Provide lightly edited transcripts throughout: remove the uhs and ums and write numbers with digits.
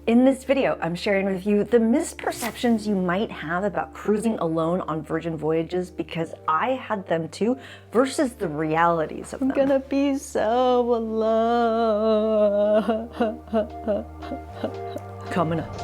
In this video, I'm sharing with you the misperceptions you might have about cruising alone on Virgin Voyages, because I had them too, versus the realities of them. I'm gonna be so alone. Coming up.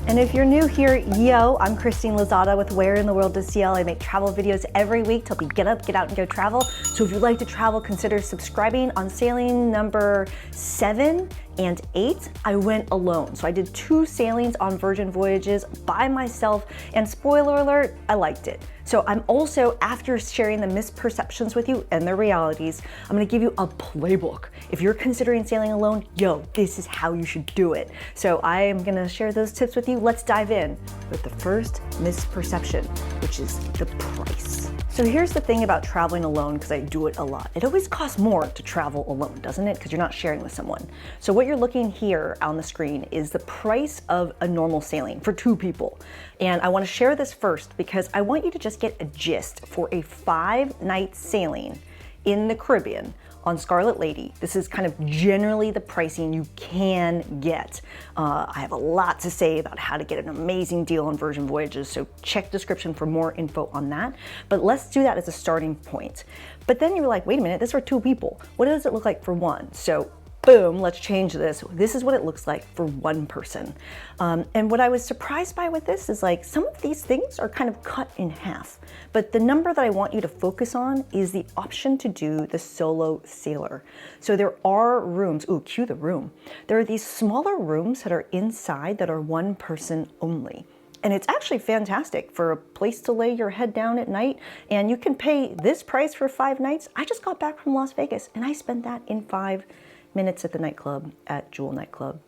And if you're new here, yo, I'm Christine Lozada with Where in the World is CL. I make travel videos every week to help you get up, get out, and go travel. So if you'd like to travel, consider subscribing. On sailing number 7 and 8, I went alone. So I did 2 sailings on Virgin Voyages by myself, and spoiler alert, I liked it. So I'm also, after sharing the misperceptions with you and the realities, I'm gonna give you a playbook. If you're considering sailing alone, yo, this is how you should do it. So I am gonna share those tips with you. Let's dive in with the first misperception, which is the price. So here's the thing about traveling alone, because I do it a lot. It always costs more to travel alone, doesn't it? Because you're not sharing with someone. So what you're looking here on the screen is the price of a normal sailing for 2 people. And I want to share this first because I want you to just get a gist for a 5-night sailing in the Caribbean on Scarlet Lady. This is kind of generally the pricing you can get. I have a lot to say about how to get an amazing deal on Virgin Voyages, so check description for more info on that. But let's do that as a starting point. But then you're like, wait a minute, this is for 2 people. What does it look like for 1? So boom, let's change this. This is what it looks like for 1 person. And what I was surprised by with this is, like, some of these things are kind of cut in half. But the number that I want you to focus on is the option to do the solo sailor. So there are rooms, ooh, cue the room. There are these smaller rooms that are inside that are 1 person only. And it's actually fantastic for a place to lay your head down at night. And you can pay this price for 5 nights. I just got back from Las Vegas and I spent that in 5 minutes at the nightclub at Jewel Nightclub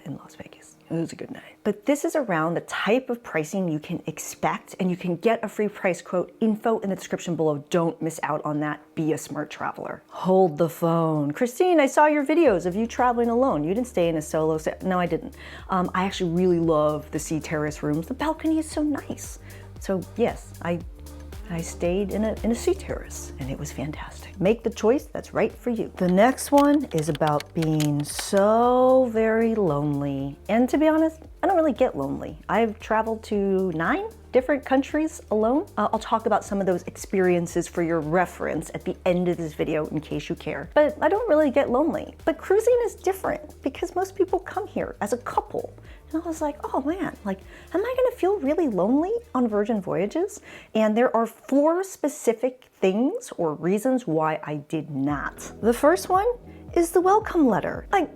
in Las Vegas. It was a good night. But this is around the type of pricing you can expect, and you can get a free price quote info in the description below. Don't miss out on that. Be a smart traveler. Hold the phone. Christine, I saw your videos of you traveling alone. You didn't stay in a solo set. No, I didn't. I actually really love the sea terrace rooms. The balcony is so nice. So yes, I stayed in a sea terrace and it was fantastic. Make the choice that's right for you. The next one is about being so very lonely. And to be honest, I don't really get lonely. I've traveled to 9 different countries alone. I'll talk about some of those experiences for your reference at the end of this video in case you care. But I don't really get lonely. But cruising is different because most people come here as a couple. And I was like, oh man, like, am I gonna feel really lonely on Virgin Voyages? And there are 4 specific things or reasons why I did not. The first one is the welcome letter. I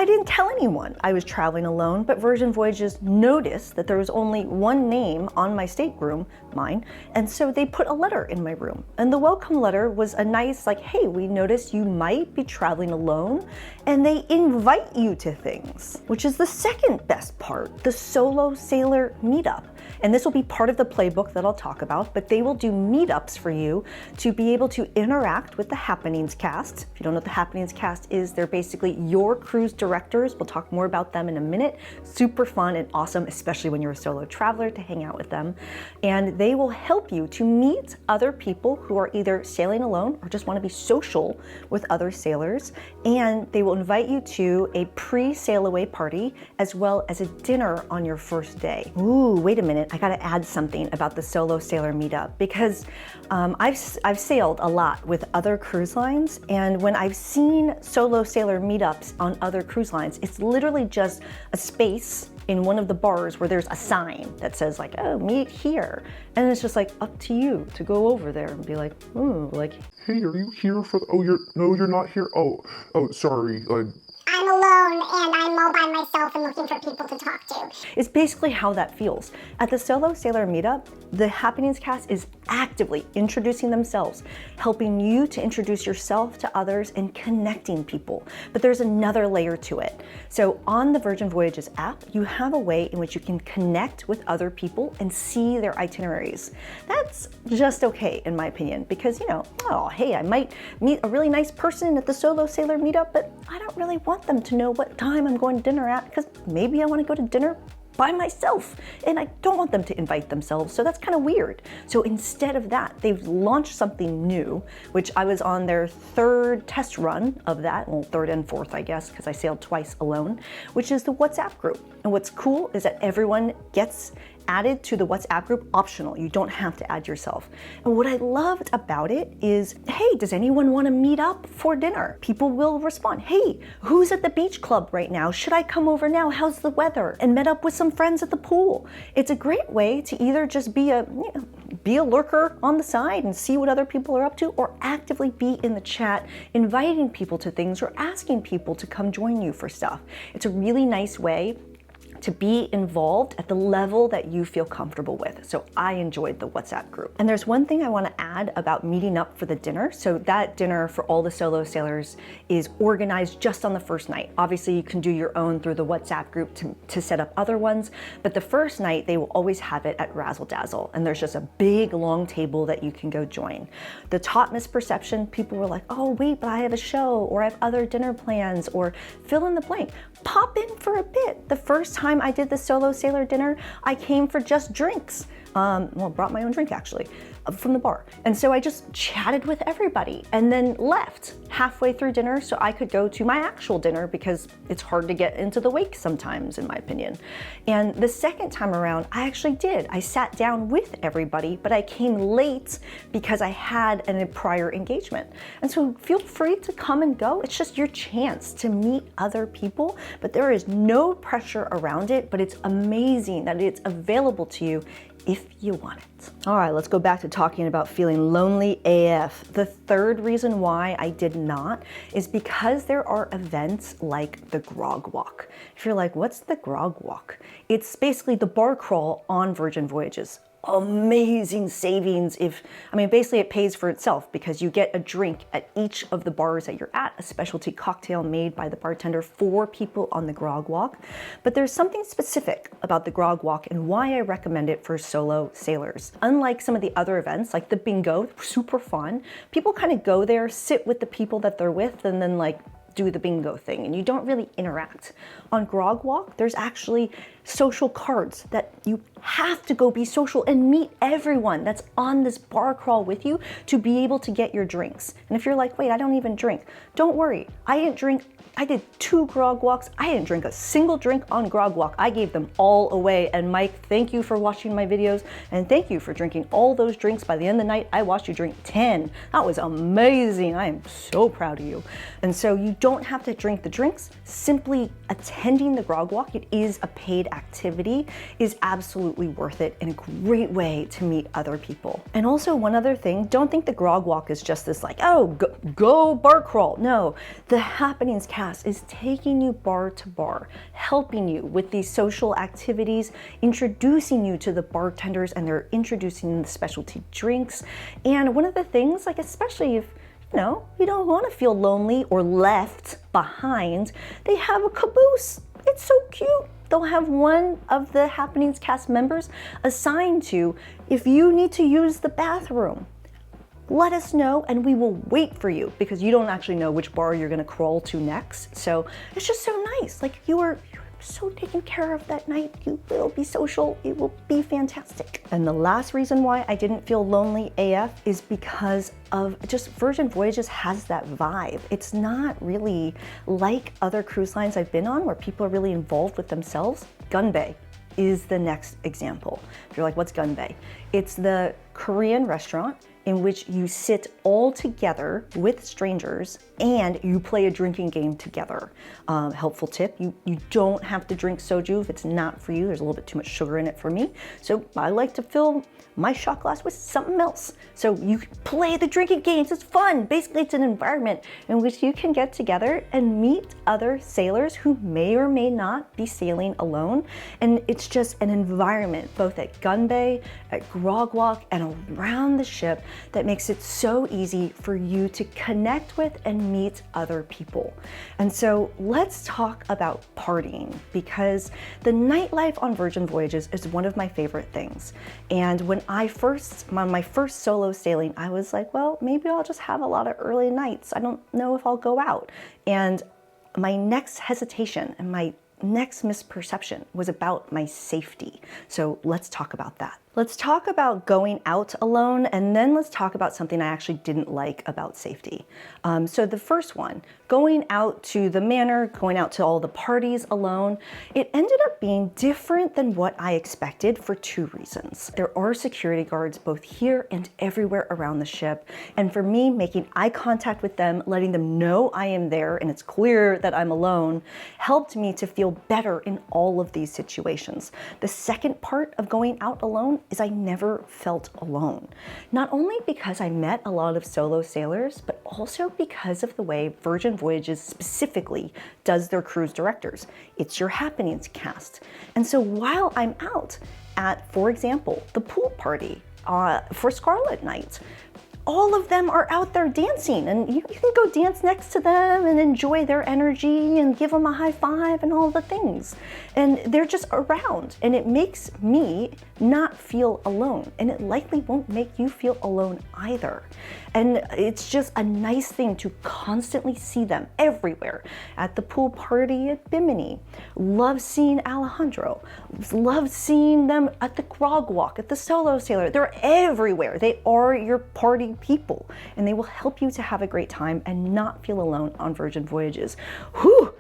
didn't tell anyone I was traveling alone, but Virgin Voyages noticed that there was only 1 name on my stateroom, mine, and so they put a letter in my room. And the welcome letter was a nice, like, hey, we noticed you might be traveling alone, and they invite you to things, which is the second best part, the solo sailor meetup. And this will be part of the playbook that I'll talk about, but they will do meetups for you to be able to interact with the Happenings cast. If you don't know what the Happenings cast is, they're basically your cruise directors. We'll talk more about them in a minute. Super fun and awesome, especially when you're a solo traveler, to hang out with them. And they will help you to meet other people who are either sailing alone or just want to be social with other sailors. And they will invite you to a pre-sail away party as well as a dinner on your first day. Ooh, wait a minute. I gotta add something about the solo sailor meetup, because I've sailed a lot with other cruise lines, and when I've seen solo sailor meetups on other cruise lines, it's literally just a space in one of the bars where there's a sign that says, like, oh, meet here. And it's just like up to you to go over there and be like, ooh, like, hey, are you here for you're not here. Oh, sorry. I'm alone and I'm all by myself and looking for people to talk to. It's basically how that feels. At the Solo Sailor Meetup, the Happenings cast is actively introducing themselves, helping you to introduce yourself to others and connecting people. But there's another layer to it. So on the Virgin Voyages app, you have a way in which you can connect with other people and see their itineraries. That's just okay, in my opinion, because, you know, oh, hey, I might meet a really nice person at the Solo Sailor Meetup, but I don't really want them to know what time I'm going to dinner at, because maybe I want to go to dinner by myself, and I don't want them to invite themselves, so that's kind of weird. So instead of that, they've launched something new, which I was on their third test run of that, well, third and fourth, I guess, because I sailed twice alone, which is the WhatsApp group. And what's cool is that everyone gets added to the WhatsApp group optional. You don't have to add yourself. And what I loved about it is, hey, does anyone want to meet up for dinner? People will respond, hey, who's at the beach club right now? Should I come over now? How's the weather? And met up with some friends at the pool. It's a great way to either just be a lurker on the side and see what other people are up to, or actively be in the chat, inviting people to things or asking people to come join you for stuff. It's a really nice way to be involved at the level that you feel comfortable with. So I enjoyed the WhatsApp group. And there's one thing I want to add about meeting up for the dinner. So that dinner for all the solo sailors is organized just on the first night. Obviously you can do your own through the WhatsApp group to set up other ones, but the first night they will always have it at Razzle Dazzle, and there's just a big long table that you can go join. The top misperception, people were like, oh wait, but I have a show, or I have other dinner plans, or fill in the blank. Pop in for a bit. The first time I did the solo sailor dinner, I came for just drinks. Brought my own drink actually, from the bar. And so I just chatted with everybody and then left halfway through dinner so I could go to my actual dinner, because it's hard to get into the wake sometimes, in my opinion. And the second time around, I actually did. I sat down with everybody, but I came late because I had a prior engagement. And so feel free to come and go. It's just your chance to meet other people, but there is no pressure around it, but it's amazing that it's available to you if you want it. All right, let's go back to talking about feeling lonely AF. The third reason why I did not is because there are events like the Grog Walk. If you're like, what's the Grog Walk? It's basically the bar crawl on Virgin Voyages. Amazing savings. Basically it pays for itself, because you get a drink at each of the bars that you're at, a specialty cocktail made by the bartender for people on the Grog Walk. But there's something specific about the Grog Walk and why I recommend it for solo sailors. Unlike some of the other events, like the bingo, super fun, people kind of go there, sit with the people that they're with, and then do the bingo thing, and you don't really interact. On Grog Walk, there's actually social cards that you have to go be social and meet everyone that's on this bar crawl with you to be able to get your drinks. And if you're like, wait, I don't even drink, don't worry. I didn't drink. I did 2 Grog Walks. I didn't drink a single drink on Grog Walk. I gave them all away. And Mike, thank you for watching my videos, and thank you for drinking all those drinks. By the end of the night, I watched you drink 10. That was amazing. I am so proud of you. And so you don't have to drink the drinks. Simply attending the Grog Walk, it is a paid activity, is absolutely worth it and a great way to meet other people. And also one other thing, don't think the Grog Walk is just this go bar crawl. No, the happenings cast is taking you bar to bar, helping you with these social activities, introducing you to the bartenders, and they're introducing the specialty drinks. And one of the things, especially if you don't want to feel lonely or left behind, they have a caboose. It's so cute. They'll have one of the Happenings cast members assigned to, if you need to use the bathroom, let us know and we will wait for you, because you don't actually know which bar you're gonna crawl to next. So it's just so nice. You're so taken care of that night. You will be social. It will be fantastic. And the last reason why I didn't feel lonely AF is because of just Virgin Voyages has that vibe. It's not really like other cruise lines I've been on where people are really involved with themselves. Gunbae is the next example. If you're like, what's Gunbae? It's the Korean restaurant in which you sit all together with strangers and you play a drinking game together. Helpful tip, you don't have to drink soju if it's not for you. There's a little bit too much sugar in it for me. So I like to fill my shot glass with something else. So you play the drinking games, it's fun. Basically, it's an environment in which you can get together and meet other sailors who may or may not be sailing alone. And it's just an environment, both at Gunbae, at Grog Walk, and around the ship that makes it so easy for you to connect with and meet other people. And so let's talk about partying, because the nightlife on Virgin Voyages is one of my favorite things. And when on my first solo sailing, I was like, well, maybe I'll just have a lot of early nights. I don't know if I'll go out. And my next hesitation and my next misperception was about my safety. So let's talk about that. Let's talk about going out alone, and then let's talk about something I actually didn't like about safety. So the first one, going out to the manor, going out to all the parties alone, it ended up being different than what I expected for two reasons. There are security guards both here and everywhere around the ship, and for me, making eye contact with them, letting them know I am there and it's clear that I'm alone, helped me to feel better in all of these situations. The second part of going out alone is I never felt alone. Not only because I met a lot of solo sailors, but also because of the way Virgin Voyages specifically does their cruise directors. It's your happenings cast. And so while I'm out at, for example, the pool party for Scarlet Night, all of them are out there dancing, and you can go dance next to them and enjoy their energy and give them a high five and all the things. And they're just around, and it makes me not feel alone, and it likely won't make you feel alone either. And it's just a nice thing to constantly see them everywhere. At the pool party at Bimini, love seeing Alejandro, love seeing them at the grog walk, at the solo sailor. They're everywhere. They are your party people, and they will help you to have a great time and not feel alone on Virgin Voyages. Whew,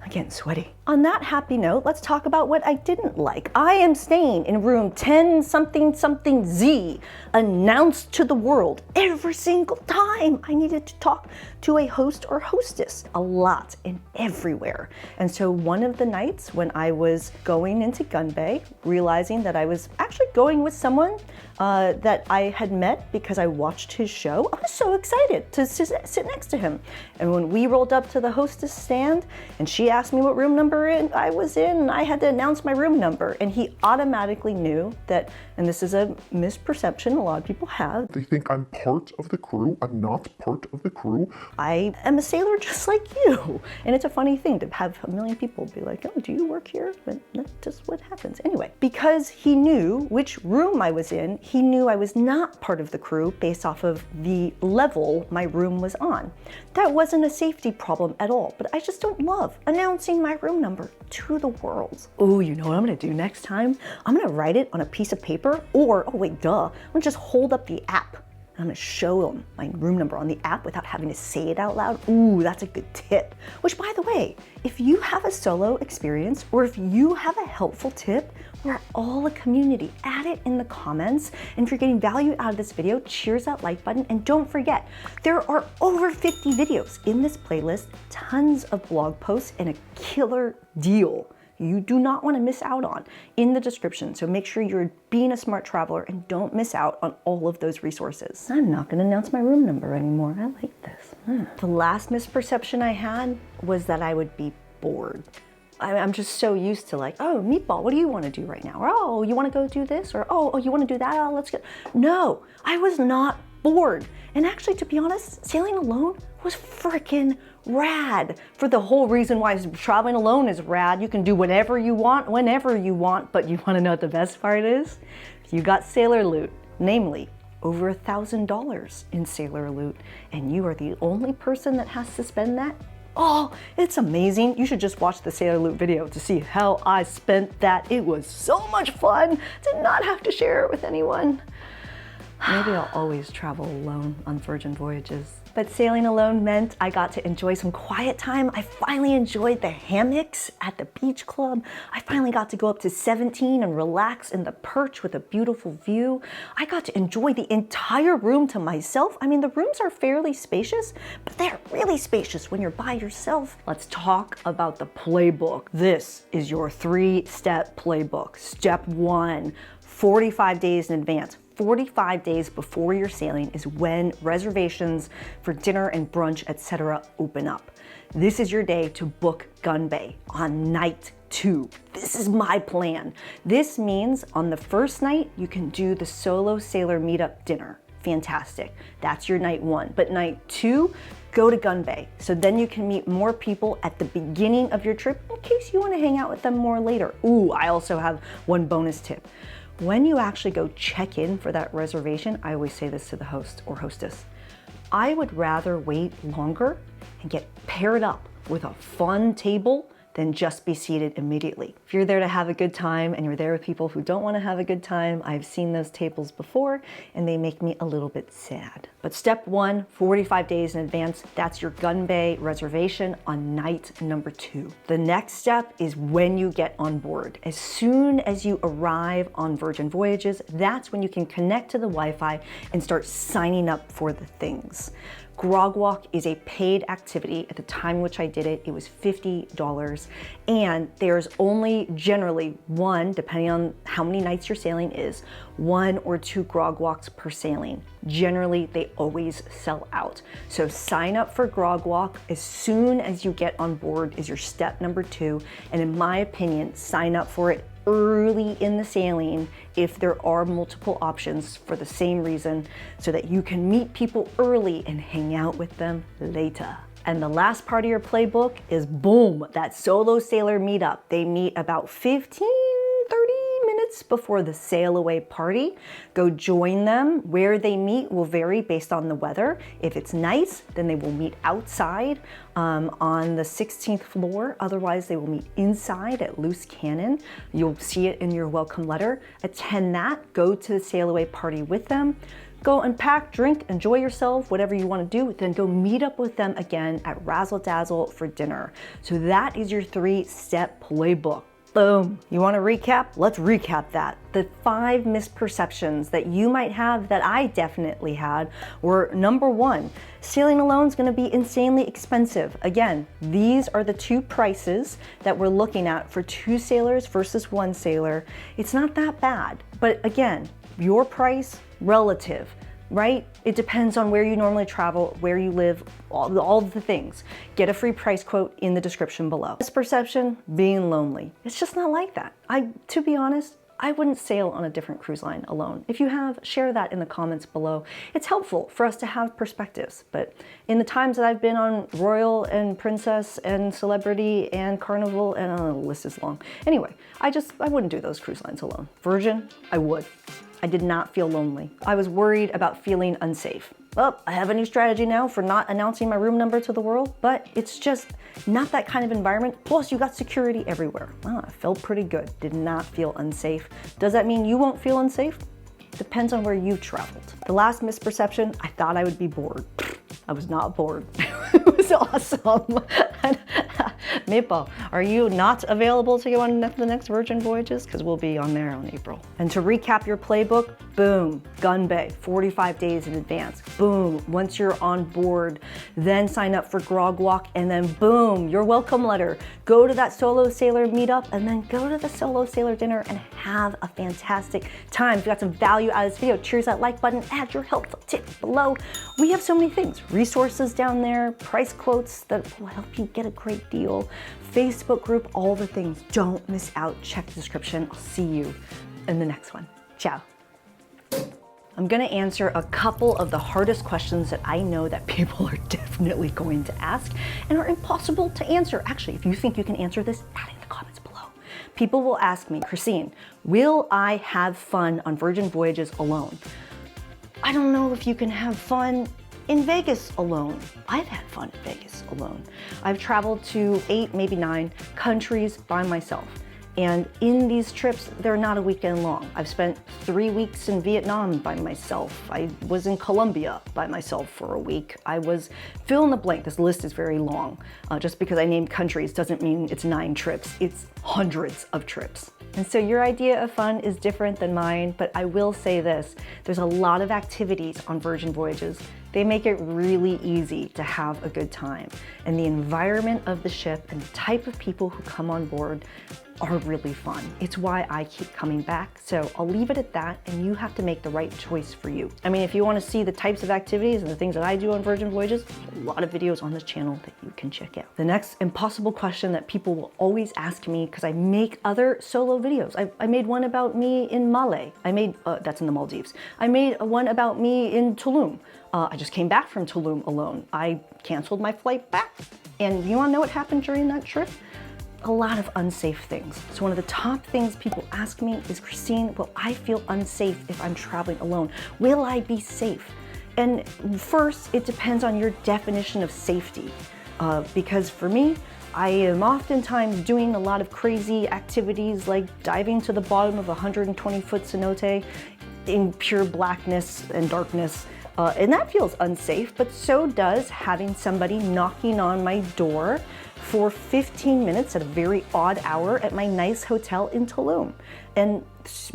I'm getting sweaty. On that happy note, let's talk about what I didn't like. I am staying in room 10 something something Z, announced to the world every single time I needed to talk to a host or hostess, a lot and everywhere. And so one of the nights when I was going into Gunbae, realizing that I was actually going with someone that I had met because I watched his show, I was so excited to sit next to him. And when we rolled up to the hostess stand and she asked me what room number I was in, and I had to announce my room number, and he automatically knew that, and this is a misperception a lot of people have. They think I'm part of the crew. I'm not part of the crew. I am a sailor just like you. And it's a funny thing to have a million people be like, oh, do you work here? But that's just what happens. Anyway, because he knew which room I was in, he knew I was not part of the crew based off of the level my room was on. That wasn't a safety problem at all, but I just don't love announcing my room number to the world. Oh, you know what I'm gonna do next time? I'm gonna write it on a piece of paper, or, oh wait, duh, I'm gonna just hold up the app. I'm gonna show them my room number on the app without having to say it out loud. Ooh, that's a good tip. Which, by the way, if you have a solo experience or if you have a helpful tip, we're all a community. Add it in the comments. And if you're getting value out of this video, cheers that like button. And don't forget, there are over 50 videos in this playlist, tons of blog posts, and a killer deal you do not want to miss out on in the description. So make sure you're being a smart traveler and don't miss out on all of those resources. I'm not going to announce my room number anymore. I like this. The last misperception I had was that I would be bored. I'm just so used to like, oh, Meatball, what do you want to do right now? Or, oh, you want to go do this? Or, oh, you want to do that? Oh, let's go. No, I was not bored. And actually, to be honest, sailing alone was freaking rad. For the whole reason why traveling alone is rad. You can do whatever you want, whenever you want, but you want to know what the best part is? You got sailor loot, namely over $1,000 in sailor loot, and you are the only person that has to spend that. Oh, it's amazing. You should just watch the Sailor Loot video to see how I spent that. It was so much fun to not have to share it with anyone. Maybe I'll always travel alone on Virgin Voyages. But sailing alone meant I got to enjoy some quiet time. I finally enjoyed the hammocks at the beach club. I finally got to go up to 17 and relax in the perch with a beautiful view. I got to enjoy the entire room to myself. I mean, the rooms are fairly spacious, but they're really spacious when you're by yourself. Let's talk about the playbook. This is your 3-step playbook. Step 1, 45 days in advance. 45 days before your sailing is when reservations for dinner and brunch, etc. open up. This is your day to book Gunbae on night 2. This is my plan. This means on the first night, you can do the solo sailor meetup dinner. Fantastic. That's your night 1. But night 2, go to Gunbae. So then you can meet more people at the beginning of your trip in case you want to hang out with them more later. Ooh, I also have one bonus tip. When you actually go check in for that reservation, I always say this to the host or hostess, I would rather wait longer and get paired up with a fun table then just be seated immediately. If you're there to have a good time and you're there with people who don't want to have a good time, I've seen those tables before and they make me a little bit sad. But step 1, 45 days in advance, that's your Gunbae reservation on night number 2. The next step is when you get on board. As soon as you arrive on Virgin Voyages, that's when you can connect to the Wi-Fi and start signing up for the things. Grog Walk is a paid activity. At the time in which I did it, it was $50. And there's only generally one, depending on how many nights your sailing is, 1 or 2 Grog Walks per sailing. Generally, they always sell out. So sign up for Grog Walk as soon as you get on board is your step number 2. And in my opinion, sign up for it early in the sailing if there are multiple options for the same reason, so that you can meet people early and hang out with them later. And the last part of your playbook is boom, that solo sailor meetup. They meet about 15-30 minutes before the sail away party. Go join them. Where they meet will vary based on the weather. If it's nice, then they will meet outside on the 16th floor. Otherwise, they will meet inside at Loose Cannon. You'll see it in your welcome letter. Attend that. Go to the sail away party with them. Go unpack, drink, enjoy yourself, whatever you want to do, then go meet up with them again at Razzle Dazzle for dinner. So that is your 3-step playbook. Boom. You want to recap? Let's recap that. The 5 misperceptions that you might have that I definitely had were: number 1, sailing alone is going to be insanely expensive. Again, these are the 2 prices that we're looking at for 2 sailors versus 1 sailor. It's not that bad, but again, your price relative, right? It depends on where you normally travel, where you live, all the things. Get a free price quote in the description below. Misperception, being lonely. It's just not like that. To be honest, I wouldn't sail on a different cruise line alone. If you have, share that in the comments below. It's helpful for us to have perspectives, but in the times that I've been on Royal and Princess and Celebrity and Carnival, and the list is long. Anyway, I wouldn't do those cruise lines alone. Virgin, I would. I did not feel lonely. I was worried about feeling unsafe. Well, I have a new strategy now for not announcing my room number to the world, but it's just not that kind of environment. Plus, you got security everywhere. Well, I felt pretty good. Did not feel unsafe. Does that mean you won't feel unsafe? Depends on where you traveled. The last misperception, I thought I would be bored. I was not bored. It was awesome. Maple, are you not available to go on the next Virgin Voyages? Because we'll be on there in April. And to recap your playbook, boom, Gunbae, 45 days in advance. Boom, once you're on board, then sign up for Grog Walk, and then boom, your welcome letter. Go to that solo sailor meetup, and then go to the solo sailor dinner and have a fantastic time. If you got some value out of this video, cheers that like button, add your helpful tip below. We have so many things, resources down there, price quotes that will help you get a great deal, Facebook group, all the things. Don't miss out. Check the description. I'll see you in the next one. Ciao. I'm going to answer a couple of the hardest questions that I know that people are definitely going to ask and are impossible to answer. Actually, if you think you can answer this, add it in the comments below. People will ask me, Christine, will I have fun on Virgin Voyages alone? I don't know if you can have fun in Vegas alone. I've had fun in Vegas alone. I've traveled to 8, maybe 9 countries by myself. And in these trips, they're not a weekend long. I've spent 3 weeks in Vietnam by myself. I was in Colombia by myself for a week. I was, fill in the blank, this list is very long. Just because I named countries doesn't mean it's 9 trips, it's hundreds of trips. And so your idea of fun is different than mine, but I will say this, there's a lot of activities on Virgin Voyages. They make it really easy to have a good time. And the environment of the ship and the type of people who come on board are really fun. It's why I keep coming back. So I'll leave it at that, and you have to make the right choice for you. I mean, if you want to see the types of activities and the things that I do on Virgin Voyages, a lot of videos on this channel that you can check out. The next impossible question that people will always ask me, because I make other solo videos. I made one about me in Malé. That's in the Maldives. I made one about me in Tulum. I just came back from Tulum alone. I canceled my flight back. And you want to know what happened during that trip? A lot of unsafe things. So one of the top things people ask me is, Christine, will I feel unsafe if I'm traveling alone? Will I be safe? And first, it depends on your definition of safety. Because for me, I am oftentimes doing a lot of crazy activities like diving to the bottom of a 120-foot cenote in pure blackness and darkness. And that feels unsafe, but so does having somebody knocking on my door for 15 minutes at a very odd hour at my nice hotel in Tulum. And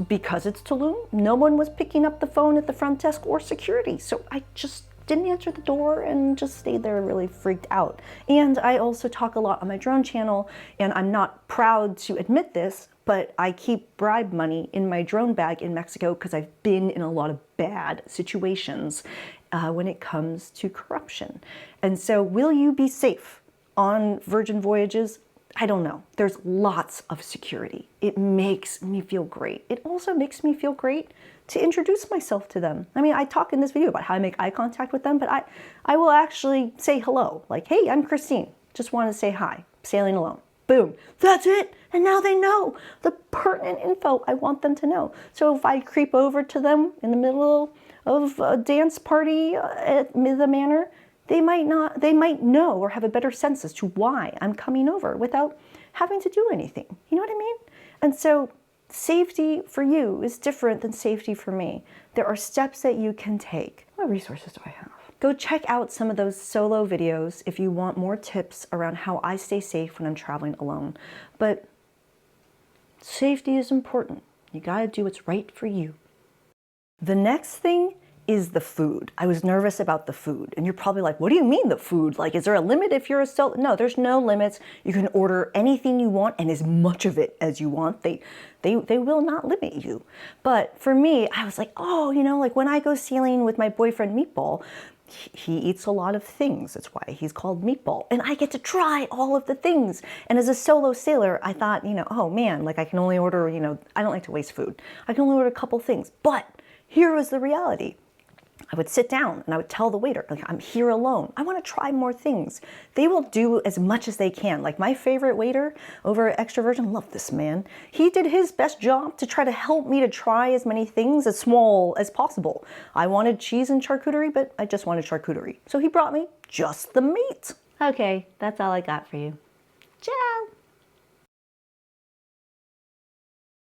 because it's Tulum, no one was picking up the phone at the front desk or security. So I just didn't answer the door and just stayed there really freaked out. And I also talk a lot on my drone channel, and I'm not proud to admit this, but I keep bribe money in my drone bag in Mexico because I've been in a lot of bad situations when it comes to corruption. And so will you be safe on Virgin Voyages? I don't know. There's lots of security. It makes me feel great. It also makes me feel great to introduce myself to them. I mean, I talk in this video about how I make eye contact with them, but I will actually say hello. Like, hey, I'm Christine. Just want to say hi. Sailing alone. Boom. That's it. And now they know the pertinent info I want them to know. So if I creep over to them in the middle of a dance party at the manor, they might know or have a better sense as to why I'm coming over without having to do anything. You know what I mean? And so safety for you is different than safety for me. There are steps that you can take. What resources do I have? Go check out some of those solo videos if you want more tips around how I stay safe when I'm traveling alone. But safety is important. You gotta do what's right for you. The next thing is the food. I was nervous about the food. And you're probably like, what do you mean the food? Like, is there a limit if you're a solo? No, there's no limits. You can order anything you want and as much of it as you want. They will not limit you. But for me, I was like, oh, you know, like when I go sailing with my boyfriend Meatball, he eats a lot of things. That's why he's called Meatball. And I get to try all of the things. And as a solo sailor, I thought, you know, oh man, like I can only order, you know, I don't like to waste food. I can only order a couple things. But here was the reality. I would sit down and I would tell the waiter, like, I'm here alone. I want to try more things. They will do as much as they can. Like my favorite waiter over at Extra Virgin, love this man. He did his best job to try to help me to try as many things as small as possible. I wanted cheese and charcuterie, but I just wanted charcuterie. So he brought me just the meat. Okay, that's all I got for you.